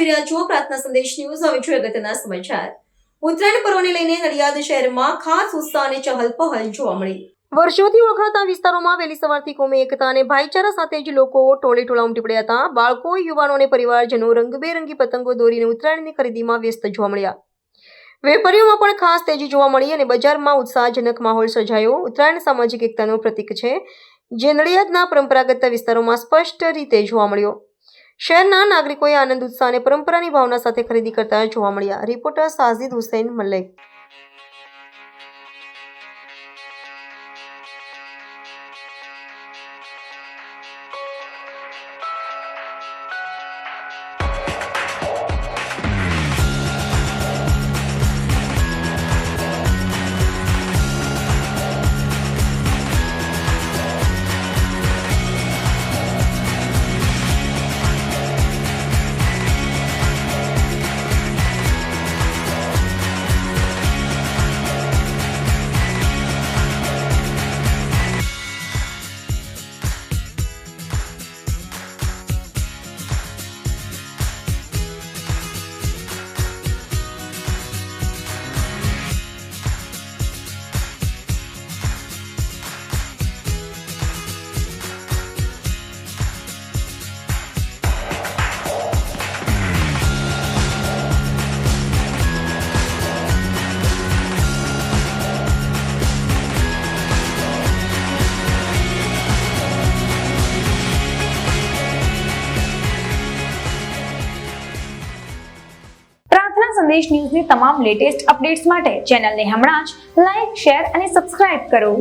જોઈ રહ્યા છો પ્રાર્થના સંદેશ ન્યૂઝ. હવે જોઈએ અગત્યના સમાચાર. ઉત્તરાયણ પર્વને લઈને નડિયાદ શહેરમાં ખાસ ઉત્સાહ અને ચહલ-પહલ જોવા મળી. વર્ષોથી ઓળખાતા વિસ્તારોમાં વહેલી સવારથી કોમી એકતા અને ભાઈચારા સાથે જ લોકો ટોળે ટોળા ઉમટી પડ્યા હતા. બાળકો, યુવાનો અને પરિવારજનો રંગબેરંગી પતંગો દોરીને ઉત્તરાયણની ખરીદીમાં વ્યસ્ત જોવા મળ્યા. વેપારીઓમાં પણ ખાસ તેજી જોવા મળી અને બજારમાં ઉત્સાહજનક માહોલ સર્જાયો. ઉત્તરાયણ સામાજિક એકતાનું પ્રતીક છે, જે નડિયાદના પરંપરાગત વિસ્તારોમાં સ્પષ્ટ રીતે જોવા મળ્યો. શહેરના નાગરિકોએ આનંદ, ઉત્સાહ અને પરંપરાની ભાવના સાથે ખરીદી કરતા જોવા મળ્યા. રિપોર્ટર સાજિદ હુસૈન મલેક. સંદેશ ન્યૂઝની તમામ લેટેસ્ટ અપડેટ્સ માટે ચેનલને હમણાં જ લાઈક, શેર અને સબસ્ક્રાઇબ કરો.